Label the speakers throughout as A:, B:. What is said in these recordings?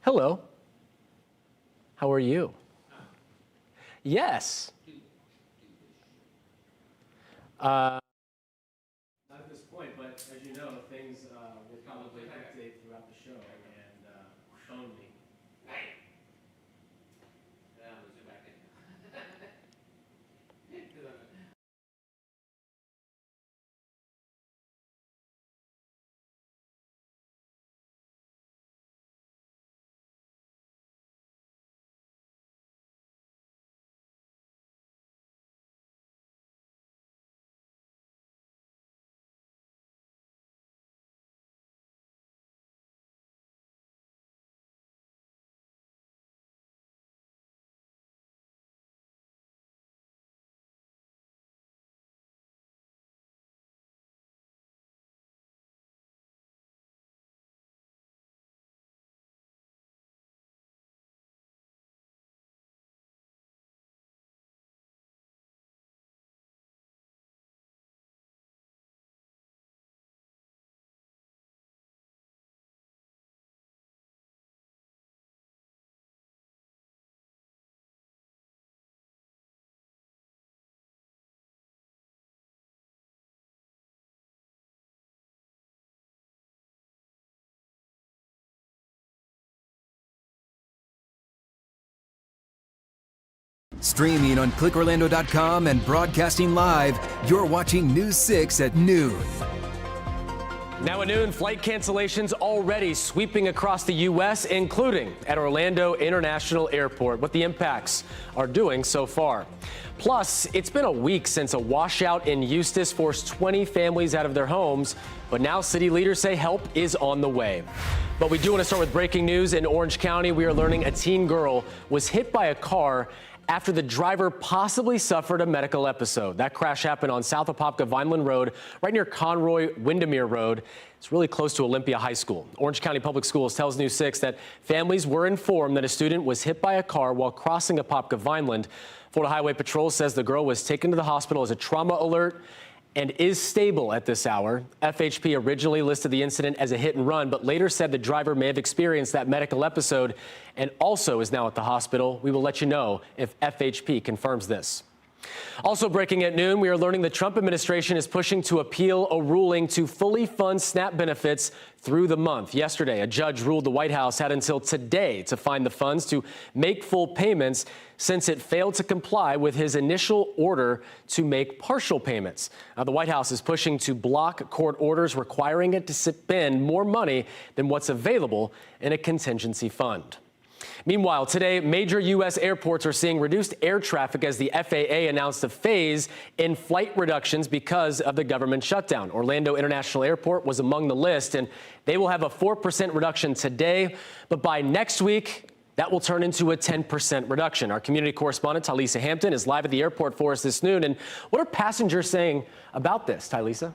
A: Hello. How are you? Yes. Not at this point, but as you know, things will probably update throughout the show and phone me.
B: Streaming on clickorlando.com and broadcasting live, you're watching News 6 at noon.
A: Now at noon, flight cancellations already sweeping across the U.S., including at Orlando International Airport, what the impacts are doing so far. Plus, it's been a week since a washout in Eustis forced 20 families out of their homes, but now city leaders say help is on the way. But we do want to start with breaking news. In Orange County, we are learning a teen girl was hit by a car after the driver possibly suffered a medical episode. That crash happened on South Apopka Vineland Road, right near Conroy Windermere Road. It's really close to Olympia High School. Orange County Public Schools tells News 6 that families were informed that a student was hit by a car while crossing Apopka Vineland. Florida Highway Patrol says the girl was taken to the hospital as a trauma alert and is stable at this hour. FHP originally listed the incident as a hit and run, but later said the driver may have experienced that medical episode and also is now at the hospital. We will let you know if FHP confirms this. Also breaking at noon, we are learning the Trump administration is pushing to appeal a ruling to fully fund SNAP benefits through the month. Yesterday, a judge ruled the White House had until today to find the funds to make full payments since it failed to comply with his initial order to make partial payments. Now, the White House is pushing to block court orders requiring it to spend more money than what's available in a contingency fund. Meanwhile, today, major U.S. airports are seeing reduced air traffic as the FAA announced a phase in flight reductions because of the government shutdown. Orlando International Airport was among the list, and they will have a 4% reduction today. But by next week, that will turn into a 10% reduction. Our community correspondent, Tylisa Hampton, is live at the airport for us this noon. And what are passengers saying about this, Tylisa?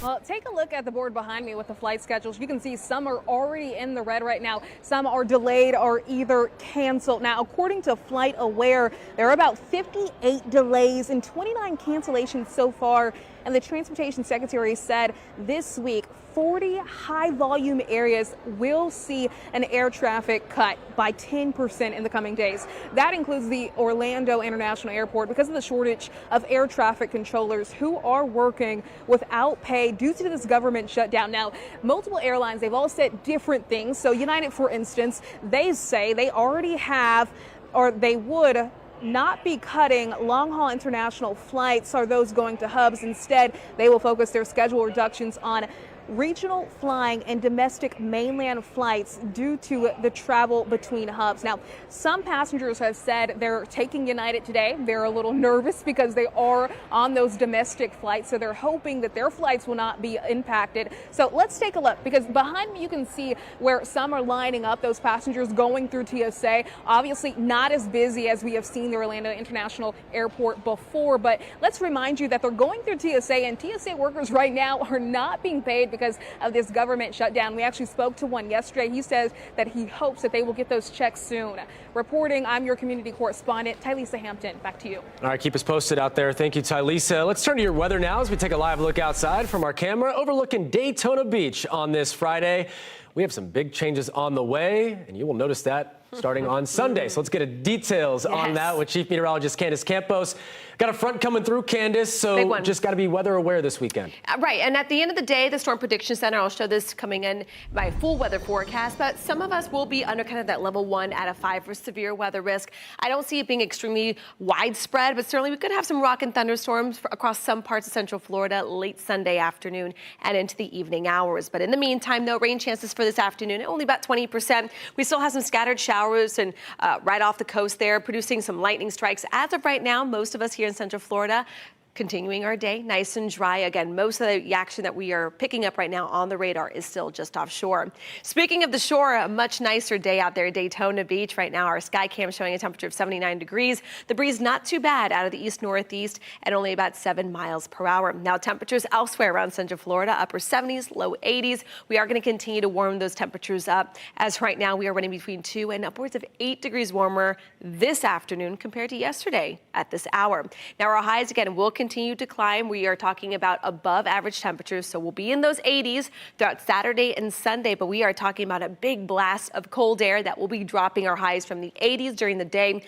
C: Well, take a look at the board behind me with the flight schedules. You can see some are already in the red right now. Some are delayed or either canceled. Now, according to Flight Aware, there are about 58 delays and 29 cancellations so far. And the Transportation Secretary said this week 40 high-volume areas will see an air traffic cut by 10% in the coming days. That includes the Orlando International Airport because of the shortage of air traffic controllers who are working without pay due to this government shutdown. Now, multiple airlines, they've all said different things. So United, for instance, they say they already have, or they would not be cutting long-haul international flights or those going to hubs. Instead, they will focus their schedule reductions on regional flying and domestic mainland flights due to the travel between hubs. Now, some passengers have said they're taking United today. They're a little nervous because they are on those domestic flights, so they're hoping that their flights will not be impacted. So let's take a look, because behind me you can see where some are lining up, those passengers going through TSA. Obviously not as busy as we have seen the Orlando International Airport before, but let's remind you that they're going through TSA, and TSA workers right now are not being paid because of this government shutdown. We actually spoke to one yesterday. He says that he hopes that they will get those checks soon. Reporting, I'm your community correspondent, Tylisa Hampton. Back to you.
A: All right, keep us posted out there. Thank you, Tylisa. Let's turn to your weather now as we take a live look outside from our camera overlooking Daytona Beach on this Friday. we have some big changes on the way, and you will notice that starting on Sunday. So let's get details on that with Chief Meteorologist Candace Campos. Got a front coming through, Candace, so just got to be weather aware this weekend.
D: Right, and at the end of the day, the Storm Prediction Center, I'll show this coming in by full weather forecast, but some of us will be under kind of that level 1 out of 5 for severe weather risk. I don't see it being extremely widespread, but certainly we could have some rock and thunderstorms across some parts of central Florida late Sunday afternoon and into the evening hours. But in the meantime, no rain chances for this afternoon, only about 20%. We still have some scattered showers and right off the coast there, producing some lightning strikes. As of right now, most of us here in Central Florida continuing our day nice and dry. Again, most of the action that we are picking up right now on the radar is still just offshore. Speaking of the shore, a much nicer day out there at Daytona Beach. Right now, our sky cam showing a temperature of 79 degrees. The breeze not too bad out of the east-northeast at only about 7 miles per hour. Now, temperatures elsewhere around Central Florida, upper 70s, low 80s. We are going to continue to warm those temperatures up, as right now we are running between 2 and upwards of 8 degrees warmer this afternoon compared to yesterday at this hour. Now, our highs, again, will continue to climb. We are talking about above average temperatures, so we'll be in those 80s throughout Saturday and Sunday, but we are talking about a big blast of cold air that will be dropping our highs from the 80s during the day,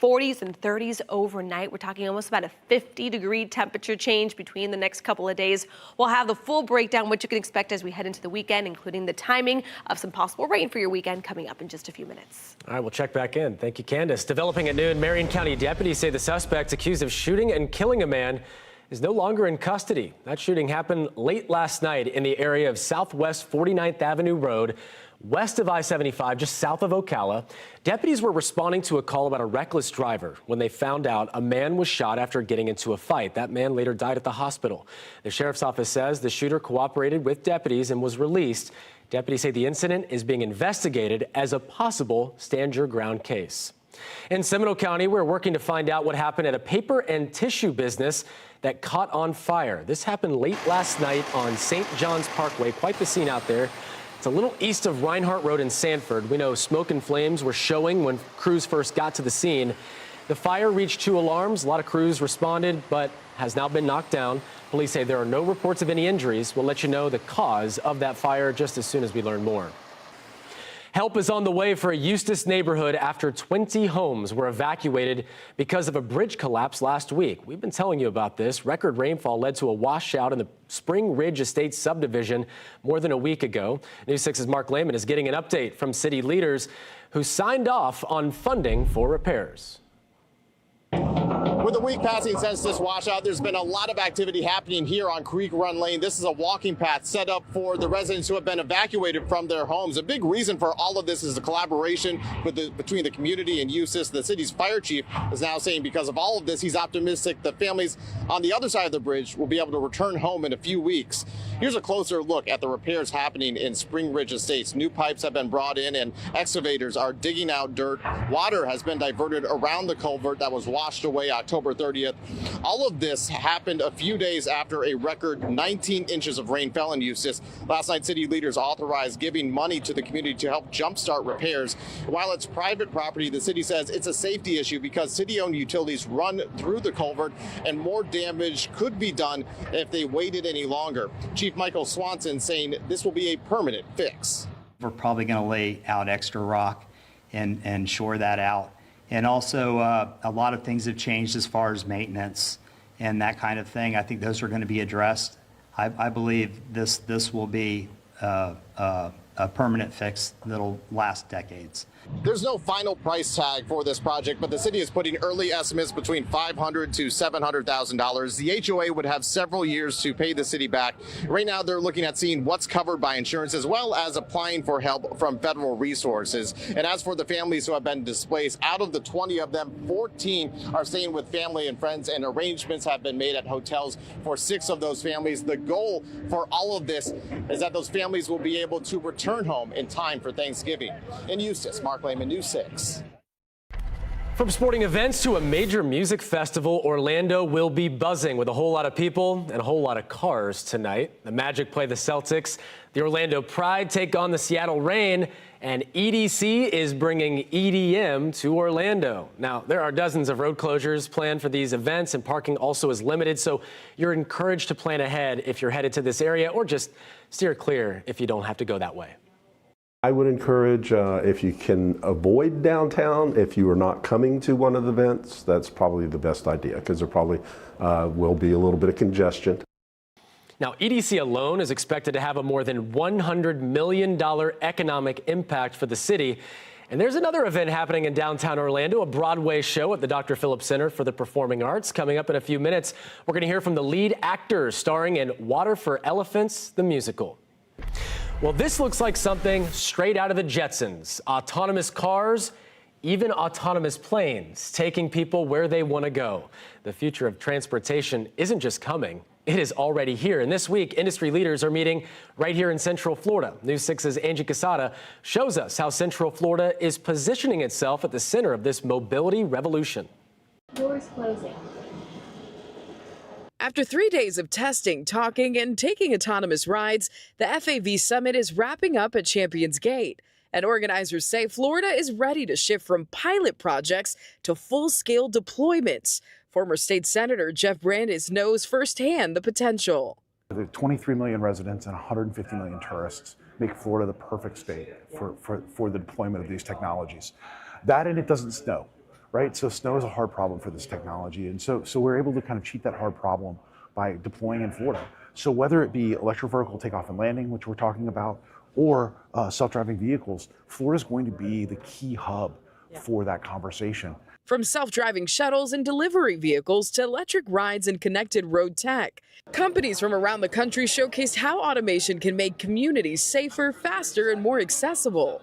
D: 40s and 30s overnight. We're talking almost about a 50-degree temperature change between the next couple of days. We'll have the full breakdown, what you can expect as we head into the weekend, including the timing of some possible rain for your weekend coming up in just a few minutes.
A: All right, we'll check back in. Thank you, Candace. Developing at noon, Marion County deputies say the suspect accused of shooting and killing a man is no longer in custody. That shooting happened late last night in the area of Southwest 49th Avenue Road, west of I-75, just south of Ocala. Deputies were responding to a call about a reckless driver when they found out a man was shot after getting into a fight. That man later died at the hospital. The sheriff's office says the shooter cooperated with deputies and was released. Deputies say the incident is being investigated as a possible stand your ground case. In Seminole County, we're working to find out what happened at a paper and tissue business that caught on fire. This happened late last night on St. John's Parkway. Quite the scene out there. It's a little east of Reinhardt Road in Sanford. We know smoke and flames were showing when crews first got to the scene. The fire reached 2 alarms. A lot of crews responded, but has now been knocked down. Police say there are no reports of any injuries. We'll let you know the cause of that fire just as soon as we learn more. Help is on the way for a Eustis neighborhood after 20 homes were evacuated because of a bridge collapse last week. We've been telling you about this. Record rainfall led to a washout in the Spring Ridge Estates subdivision more than a week ago. News 6's Mark Lehman is getting an update from city leaders who signed off on funding for repairs.
E: With the week passing since this washout, there's been a lot of activity happening here on Creek Run Lane. This is a walking path set up for the residents who have been evacuated from their homes. A big reason for all of this is the collaboration between the community and Eustis. The city's fire chief is now saying because of all of this, he's optimistic that families on the other side of the bridge will be able to return home in a few weeks. Here's a closer look at the repairs happening in Spring Ridge Estates. New pipes have been brought in and excavators are digging out dirt. Water has been diverted around the culvert that was washed away October 30th. All of this happened a few days after a record 19 inches of rain fell in Eustis. Last night, city leaders authorized giving money to the community to help jumpstart repairs. While it's private property, the city says it's a safety issue because city-owned utilities run through the culvert and more damage could be done if they waited any longer. Chief Michael Swanson saying this will be a permanent fix.
F: We're probably going to lay out extra rock and shore that out. And also, a lot of things have changed as far as maintenance and that kind of thing. I think those are going to be addressed. I believe this will be a permanent fix that'll last decades.
E: There's no final price tag for this project, but the city is putting early estimates between $500,000 to $700,000. The HOA would have several years to pay the city back. Right now, they're looking at seeing what's covered by insurance as well as applying for help from federal resources. And as for the families who have been displaced, out of the 20 of them, 14 are staying with family and friends, and arrangements have been made at hotels for 6 of those families. The goal for all of this is that those families will be able to return home in time for Thanksgiving. In Eustis, Mark Lehman, News 6.
A: From sporting events to a major music festival, Orlando will be buzzing with a whole lot of people and a whole lot of cars tonight. The Magic play the Celtics, the Orlando Pride take on the Seattle Reign, and EDC is bringing EDM to Orlando. Now, there are dozens of road closures planned for these events, and parking also is limited, so you're encouraged to plan ahead if you're headed to this area, or just steer clear if you don't have to go that way.
G: I would encourage, if you can avoid downtown, if you are not coming to one of the events, that's probably the best idea, because there probably will be a little bit of congestion.
A: Now, EDC alone is expected to have a more than $100 million economic impact for the city. And there's another event happening in downtown Orlando, a Broadway show at the Dr. Phillips Center for the Performing Arts. Coming up in a few minutes, we're going to hear from the lead actors starring in Water for Elephants, the musical. Well, this looks like something straight out of the Jetsons. Autonomous cars, even autonomous planes, taking people where they want to go. The future of transportation isn't just coming, it is already here. And this week, industry leaders are meeting right here in Central Florida. News 6's Angie Casada shows us how Central Florida is positioning itself at the center of this mobility revolution.
H: Doors closing.
I: After 3 days of testing, talking, and taking autonomous rides, the FAV Summit is wrapping up at Champions Gate. And organizers say Florida is ready to shift from pilot projects to full-scale deployments. Former state senator Jeff Brandes knows firsthand the potential.
J: The 23 million residents and 150 million tourists make Florida the perfect state for the deployment of these technologies. That, and it doesn't snow, right? So snow is a hard problem for this technology. And so we're able to kind of cheat that hard problem by deploying in Florida. So whether it be electric vertical takeoff and landing, which we're talking about, or self-driving vehicles, Florida is going to be the key hub for that conversation.
I: From self-driving shuttles and delivery vehicles to electric rides and connected road tech, companies from around the country showcased how automation can make communities safer, faster, and more accessible.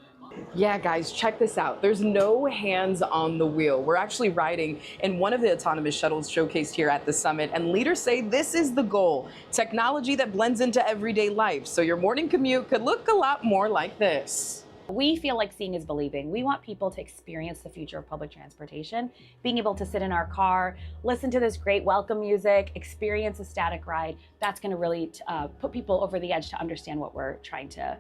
K: Yeah, guys, check this out. There's no hands on the wheel. We're actually riding in one of the autonomous shuttles showcased here at the summit, and leaders say this is the goal, technology that blends into everyday life, so your morning commute could look a lot more like this.
H: We feel like seeing is believing. We want people to experience the future of public transportation, being able to sit in our car, listen to this great welcome music, experience a static ride. That's going to really put people over the edge to understand what we're trying to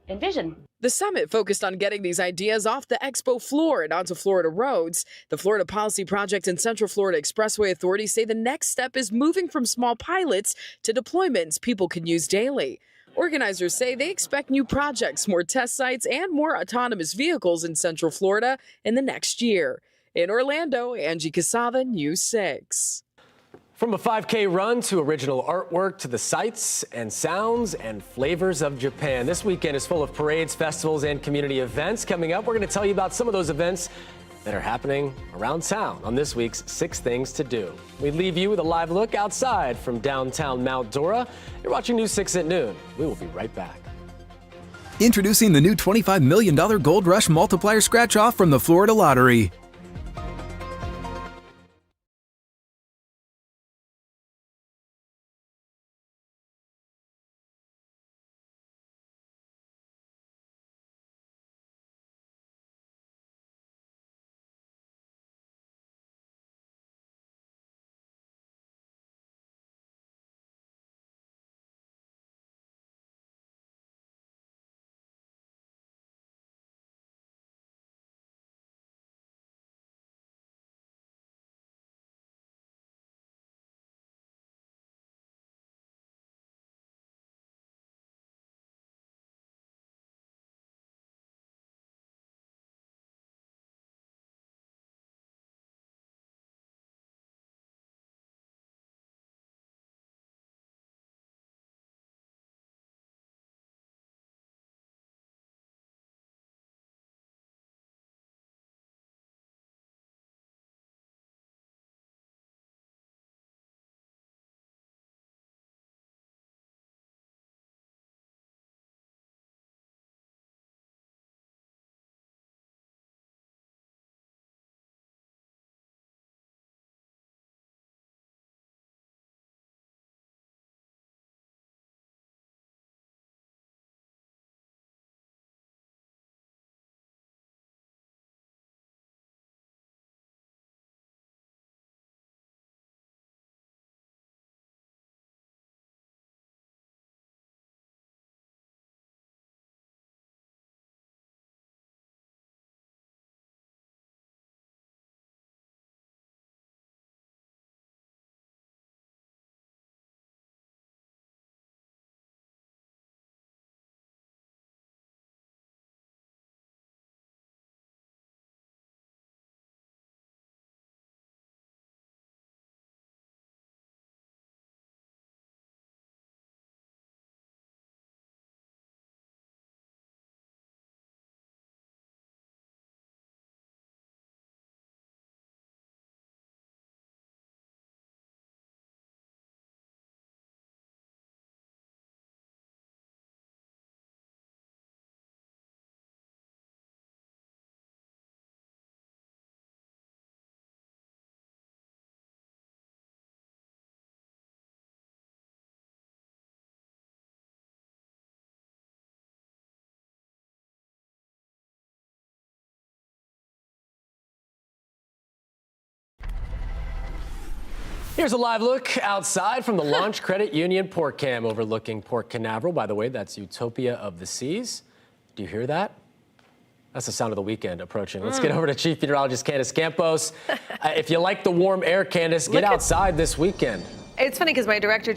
H: envision.
I: The summit focused on getting these ideas off the expo floor and onto Florida roads. The Florida Policy Project and Central Florida Expressway Authority say the next step is moving from small pilots to deployments people can use daily. Organizers say they expect new projects, more test sites, and more autonomous vehicles in Central Florida in the next year. In Orlando, Angie Casada, News 6.
A: From a 5K run to original artwork to the sights and sounds and flavors of Japan. This weekend is full of parades, festivals, and community events. Coming up, we're going to tell you about some of those events that are happening around town on this week's 6 Things to Do. We leave you with a live look outside from downtown Mount Dora. You're watching News 6 at noon. We will be right back.
B: Introducing the new $25 million Gold Rush Multiplier Scratch-Off from the Florida Lottery.
A: Here's a live look outside from the Launch Credit Union Port Cam overlooking Port Canaveral. By the way, that's Utopia of the Seas. Do you hear that? That's the sound of the weekend approaching. Let's get over to Chief Meteorologist Candace Campos. If you like the warm air, Candace, get outside this weekend.
D: It's funny because the director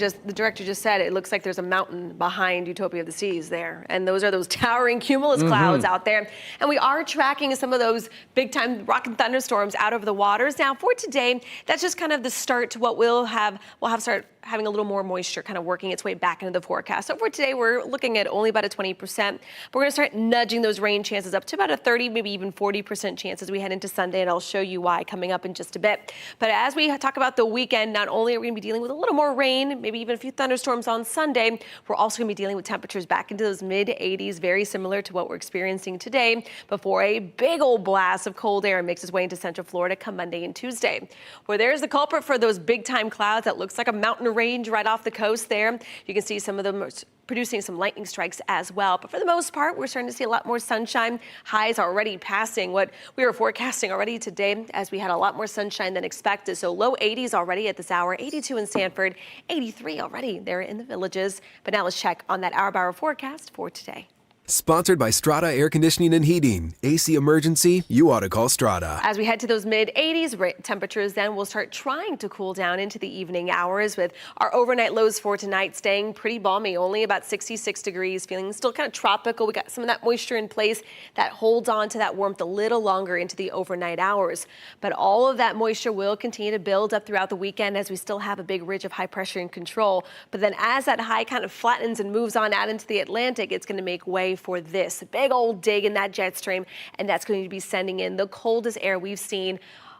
D: just said it looks like there's a mountain behind Utopia of the Seas there. And those are those towering cumulus clouds out there. And we are tracking some of those big time rock and thunderstorms out over the waters. Now for today, that's just kind of the start to what we'll have start having a little more moisture kind of working its way back into the forecast. So for today, we're looking at only about a 20%. But we're going to start nudging those rain chances up to about a 30, maybe even 40% chance as we head into Sunday. And I'll show you why coming up in just a bit. But as we talk about the weekend, not only are we going to be dealing with a little more rain, maybe even a few thunderstorms on Sunday, we're also going to be dealing with temperatures back into those mid 80s, very similar to what we're experiencing today before a big old blast of cold air makes its way into Central Florida come Monday and Tuesday. Where there's the culprit for those big time clouds that looks like a mountain range right off the coast there. You can see some of them producing some lightning strikes as well. But for the most part, we're starting to see a lot more sunshine. Highs already passing what we were forecasting already today as we had a lot more sunshine than expected. So low 80s already at this hour, 82 in Sanford, 83 already there in the Villages. But now let's check on that hour-by-hour forecast for today.
B: Sponsored by Strata Air Conditioning and Heating. AC emergency, you ought to call Strata.
D: As we head to those mid 80s temperatures, then we'll start trying to cool down into the evening hours with our overnight lows for tonight staying pretty balmy, only about 66 degrees, feeling still kind of tropical. We got some of that moisture in place that holds on to that warmth a little longer into the overnight hours. But all of that moisture will continue to build up throughout the weekend as we still have a big ridge of high pressure in control. But then as that high kind of flattens and moves on out into the Atlantic, it's going to make way for this big old dig in that jet stream, and that's going to be sending in the coldest air we've seen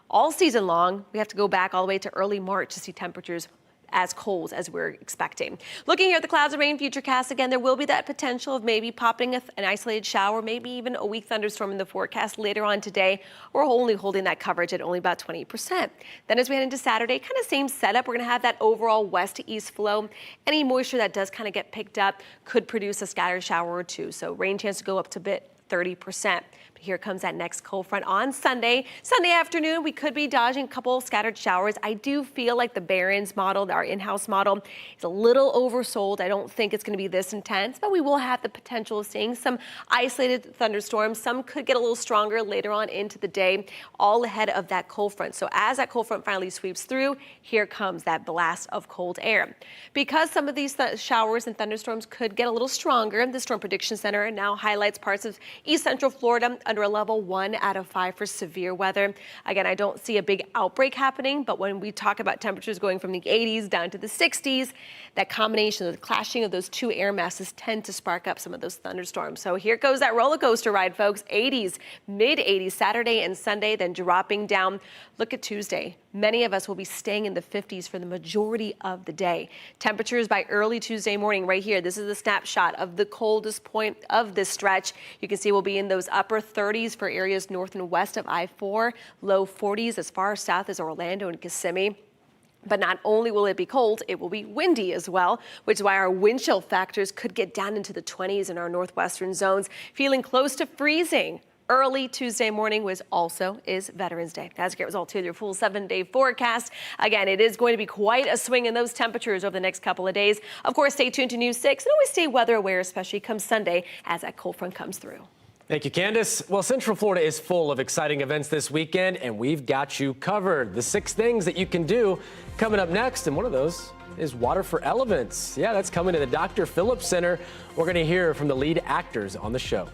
D: all season long. We have to go back all the way to early March to see temperatures as cold as we're expecting. Looking here at the clouds and rain futurecast, again, there will be that potential of maybe popping an isolated shower, maybe even a weak thunderstorm in the forecast later on today. We're only holding that coverage at only about 20%. Then as we head into Saturday, kind of same setup. We're going to have that overall west to east flow. Any moisture that does kind of get picked up could produce a scattered shower or two. So rain chance to go up to 30%. But here comes that next cold front on Sunday. Sunday afternoon, we could be dodging a couple of scattered showers. I do feel like the Barron's model, our in-house model, is a little oversold. I don't think it's going to be this intense, but we will have the potential of seeing some isolated thunderstorms. Some could get a little stronger later on into the day, all ahead of that cold front. So as that cold front finally sweeps through, here comes that blast of cold air. Because some of these showers and thunderstorms could get a little stronger, the Storm Prediction Center now highlights parts of East Central Florida under a level 1 out of 5 for severe weather. Again, I don't see a big outbreak happening, but when we talk about temperatures going from the 80s down to the 60s, that combination of the clashing of those two air masses tend to spark up some of those thunderstorms. So here goes that roller coaster ride, folks. 80s, mid 80s Saturday and Sunday, then dropping down. Look at Tuesday. Many of us will be staying in the 50s for the majority of the day. Temperatures by early Tuesday morning right here. This is a snapshot of the coldest point of this stretch. You can see we'll be in those upper 30s for areas north and west of I-4, low 40s as far south as Orlando and Kissimmee. But not only will it be cold, it will be windy as well, which is why our wind chill factors could get down into the 20s in our northwestern zones, feeling close to freezing. Early Tuesday morning is Veterans Day. That's great result to your full 7-day forecast. Again, it is going to be quite a swing in those temperatures over the next couple of days. Of course, stay tuned to News 6 and always stay weather aware, especially come Sunday as that cold front comes through.
A: Thank you, Candace. Well, Central Florida is full of exciting events this weekend, and we've got you covered. The 6 things that you can do coming up next, and one of those is Water for Elements. Yeah, that's coming to the Dr. Phillips Center. We're going to hear from the lead actors on the show.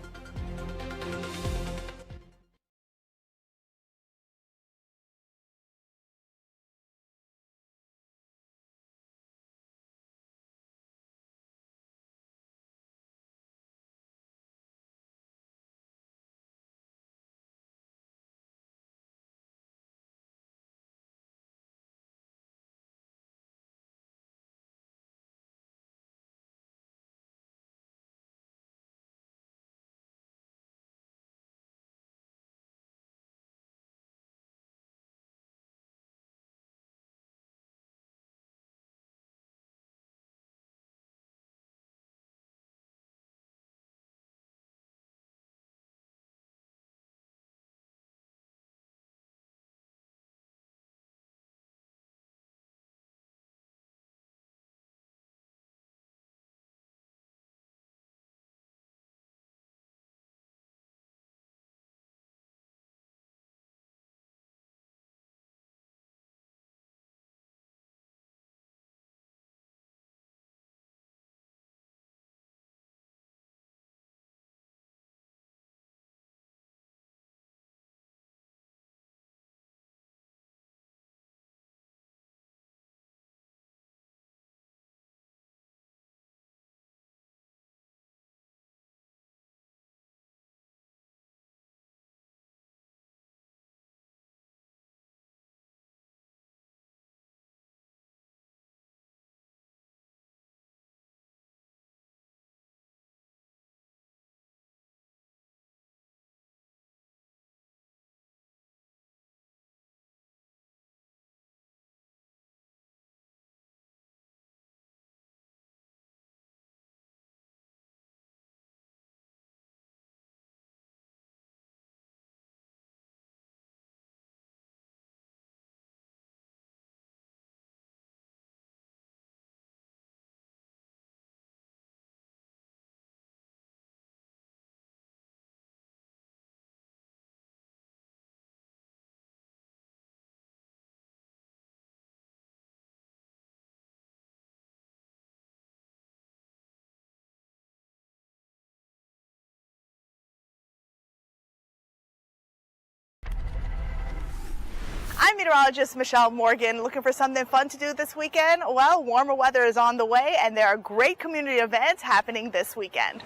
L: I'm meteorologist Michelle Morgan. Looking for something fun to do this weekend? Well, warmer weather is on the way, and there are great community events happening this weekend.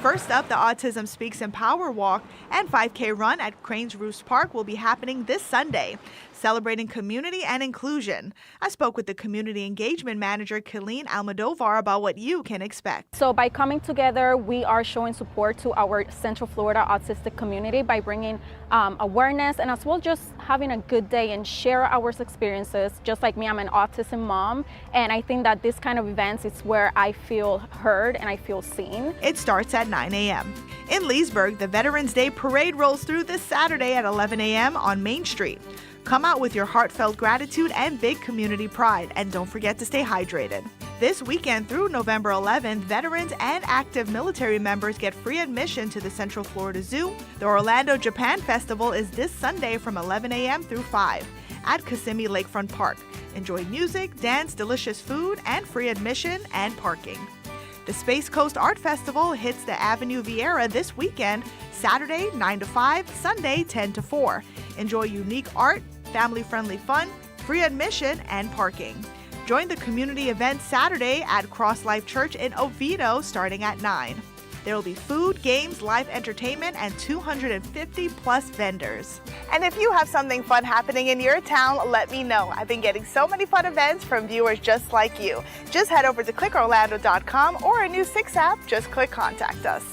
L: First up, the Autism Speaks Empower Walk and 5K Run at Cranes Roost Park will be happening this Sunday, celebrating community and inclusion. I spoke with the Community Engagement Manager, Colleen Almodovar, about what you can expect.
M: So by coming together, we are showing support to our Central Florida autistic community by bringing awareness and as well just having a good day and share our experiences. Just like me, I'm an autism mom, and I think that this kind of events is where I feel heard and I feel seen.
L: It starts at 9 a.m. In Leesburg, the Veterans Day Parade rolls through this Saturday at 11 a.m. on Main Street. Come out with your heartfelt gratitude and big community pride, and don't forget to stay hydrated. This weekend through November 11th, veterans and active military members get free admission to the Central Florida Zoo. The Orlando Japan Festival is this Sunday from 11 a.m. through 5 at Kissimmee Lakefront Park. Enjoy music, dance, delicious food, and free admission and parking. The Space Coast Art Festival hits the Avenue Vieira this weekend, Saturday 9 to 5, Sunday 10 to 4. Enjoy unique art, family-friendly fun, free admission, and parking. Join the community event Saturday at Cross Life Church in Oviedo starting at 9. There will be food, games, live entertainment, and 250 plus vendors. And if you have something fun happening in your town, let me know. I've been getting so many fun events from viewers just like you. Just head over to clickorlando.com or a News 6 app. Just click Contact Us.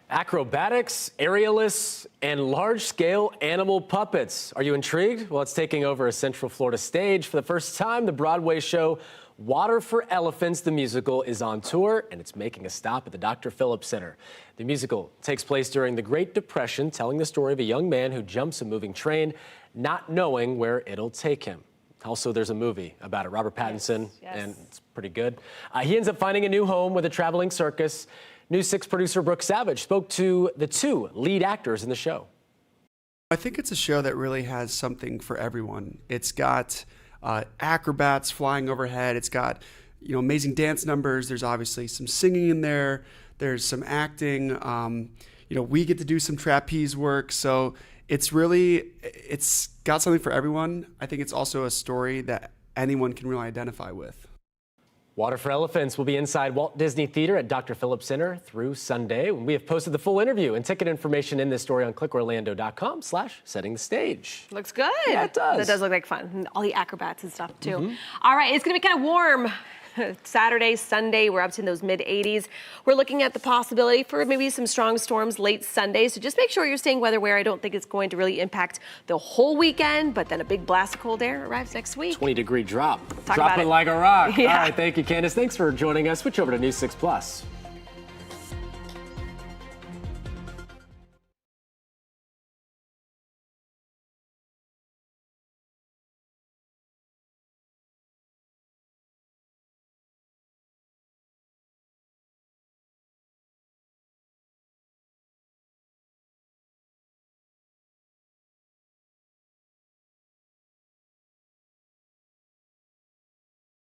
A: Acrobatics, aerialists, and large-scale animal puppets. Are you intrigued? Well, it's taking over a Central Florida stage. For the first time, the Broadway show Water for Elephants, the musical, is on tour, and it's making a stop at the Dr. Phillips Center. The musical takes place during the Great Depression, telling the story of a young man who jumps a moving train, not knowing where it'll take him. Also, there's a movie about it, Robert Pattinson, and it's pretty good. He ends up finding a new home with a traveling circus. News 6 producer Brooke Savage spoke to the two lead actors in the show.
N: I think it's a show that really has something for everyone. It's got acrobats flying overhead. It's got, amazing dance numbers. There's obviously some singing in there. There's some acting. We get to do some trapeze work. So it's got something for everyone. I think it's also a story that anyone can really identify with.
A: Water for Elephants will be inside Walt Disney Theater at Dr. Phillips Center through Sunday. We have posted the full interview and ticket information in this story on clickorlando.com/setting the stage.
D: Looks good.
A: Yeah, it does.
D: That does look like fun. And all the acrobats and stuff, too. All right, it's going to be kind of warm. Saturday, Sunday, we're up to those mid-80s. We're looking at the possibility for maybe some strong storms late Sunday. So just make sure you're staying weather aware. I don't think it's going to really impact the whole weekend, but then a big blast of cold air arrives next week.
A: 20-degree drop.
D: Drop
A: it like a rock.
D: Yeah.
A: All right, thank you, Candace. Thanks for joining us. Switch over to News 6 Plus.